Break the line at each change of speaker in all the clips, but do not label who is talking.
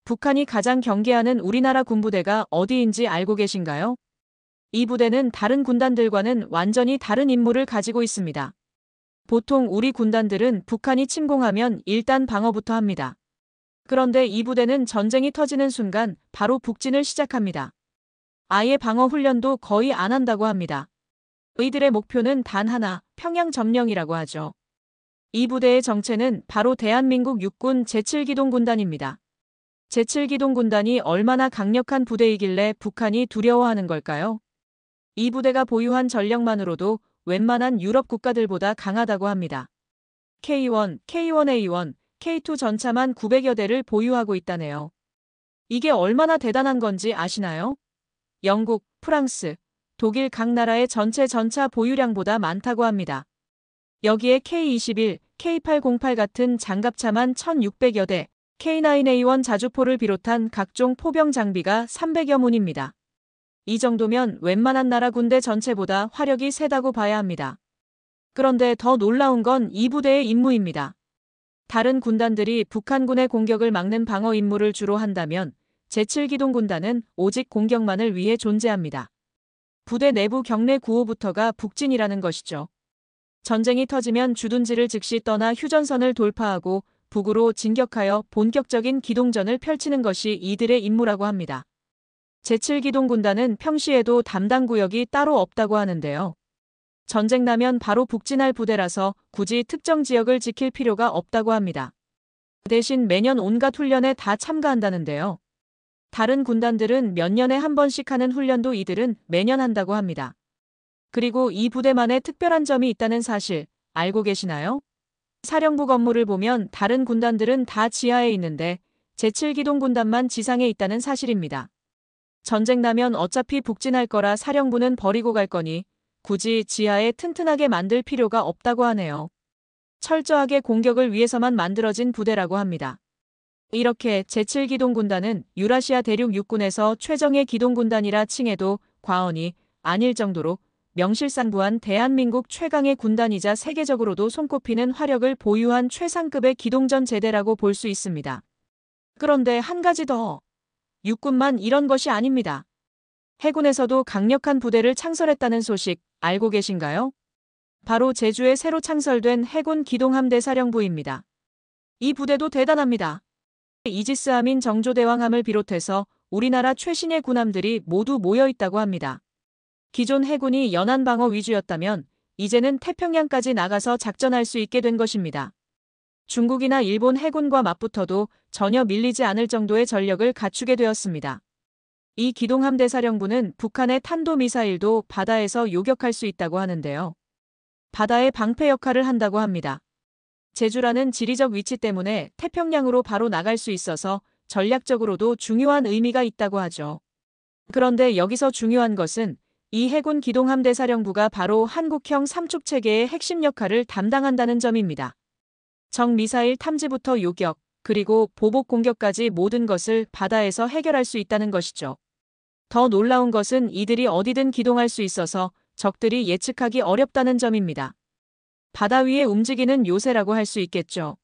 북한이 가장 경계하는 우리나라 군부대가 어디인지 알고 계신가요? 이 부대는 다른 군단들과는 완전히 다른 임무를 가지고 있습니다. 보통 우리 군단들은 북한이 침공하면 일단 방어부터 합니다. 그런데 이 부대는 전쟁이 터지는 순간 바로 북진을 시작합니다. 아예 방어 훈련도 거의 안 한다고 합니다. 이들의 목표는 단 하나, 평양 점령이라고 하죠. 이 부대의 정체는 바로 대한민국 육군 제7기동군단입니다. 제7기동군단이 얼마나 강력한 부대이길래 북한이 두려워하는 걸까요? 이 부대가 보유한 전력만으로도 웬만한 유럽 국가들보다 강하다고 합니다. K1, K1A1, K2 전차만 900여 대를 보유하고 있다네요. 이게 얼마나 대단한 건지 아시나요? 영국, 프랑스, 독일 각 나라의 전체 전차 보유량보다 많다고 합니다. 여기에 K21, K808 같은 장갑차만 1600여 대, K9A1 자주포를 비롯한 각종 포병 장비가 300여 문입니다. 이 정도면 웬만한 나라 군대 전체보다 화력이 세다고 봐야 합니다. 그런데 더 놀라운 건 이 부대의 임무입니다. 다른 군단들이 북한군의 공격을 막는 방어 임무를 주로 한다면 제7기동군단은 오직 공격만을 위해 존재합니다. 부대 내부 경내 구호부터가 북진이라는 것이죠. 전쟁이 터지면 주둔지를 즉시 떠나 휴전선을 돌파하고 북으로 진격하여 본격적인 기동전을 펼치는 것이 이들의 임무라고 합니다. 제7기동군단은 평시에도 담당 구역이 따로 없다고 하는데요. 전쟁 나면 바로 북진할 부대라서 굳이 특정 지역을 지킬 필요가 없다고 합니다. 대신 매년 온갖 훈련에 다 참가한다는데요. 다른 군단들은 몇 년에 한 번씩 하는 훈련도 이들은 매년 한다고 합니다. 그리고 이 부대만의 특별한 점이 있다는 사실 알고 계시나요? 사령부 건물을 보면 다른 군단들은 다 지하에 있는데 제7기동군단만 지상에 있다는 사실입니다. 전쟁 나면 어차피 북진할 거라 사령부는 버리고 갈 거니 굳이 지하에 튼튼하게 만들 필요가 없다고 하네요. 철저하게 공격을 위해서만 만들어진 부대라고 합니다. 이렇게 제7기동군단은 유라시아 대륙 육군에서 최정예 기동군단이라 칭해도 과언이 아닐 정도로 명실상부한 대한민국 최강의 군단이자 세계적으로도 손꼽히는 화력을 보유한 최상급의 기동전 제대라고 볼 수 있습니다. 그런데 한 가지 더. 육군만 이런 것이 아닙니다. 해군에서도 강력한 부대를 창설했다는 소식 알고 계신가요? 바로 제주에 새로 창설된 해군 기동함대 사령부입니다. 이 부대도 대단합니다. 이지스함인 정조대왕함을 비롯해서 우리나라 최신의 군함들이 모두 모여 있다고 합니다. 기존 해군이 연안방어 위주였다면 이제는 태평양까지 나가서 작전할 수 있게 된 것입니다. 중국이나 일본 해군과 맞붙어도 전혀 밀리지 않을 정도의 전력을 갖추게 되었습니다. 이 기동함대 사령부는 북한의 탄도미사일도 바다에서 요격할 수 있다고 하는데요. 바다의 방패 역할을 한다고 합니다. 제주라는 지리적 위치 때문에 태평양으로 바로 나갈 수 있어서 전략적으로도 중요한 의미가 있다고 하죠. 그런데 여기서 중요한 것은 이 해군 기동함대 사령부가 바로 한국형 삼축체계의 핵심 역할을 담당한다는 점입니다. 정미사일 탐지부터 요격, 그리고 보복 공격까지 모든 것을 바다에서 해결할 수 있다는 것이죠. 더 놀라운 것은 이들이 어디든 기동할 수 있어서 적들이 예측하기 어렵다는 점입니다. 바다 위에 움직이는 요새라고 할 수 있겠죠.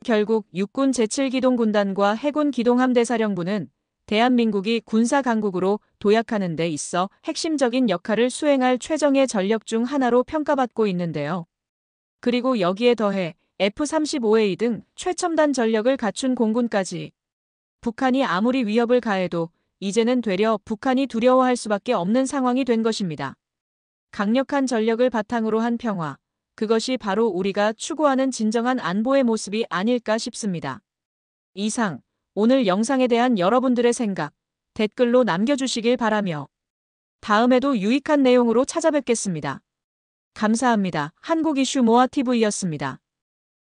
결국 육군 제7기동군단과 해군 기동함대사령부는 대한민국이 군사 강국으로 도약하는 데 있어 핵심적인 역할을 수행할 최정예 전력 중 하나로 평가받고 있는데요. 그리고 여기에 더해 F-35A 등 최첨단 전력을 갖춘 공군까지. 북한이 아무리 위협을 가해도 이제는 되려 북한이 두려워할 수밖에 없는 상황이 된 것입니다. 강력한 전력을 바탕으로 한 평화, 그것이 바로 우리가 추구하는 진정한 안보의 모습이 아닐까 싶습니다. 이상, 오늘 영상에 대한 여러분들의 생각, 댓글로 남겨주시길 바라며 다음에도 유익한 내용으로 찾아뵙겠습니다. 감사합니다. 한국 이슈 모아 TV였습니다.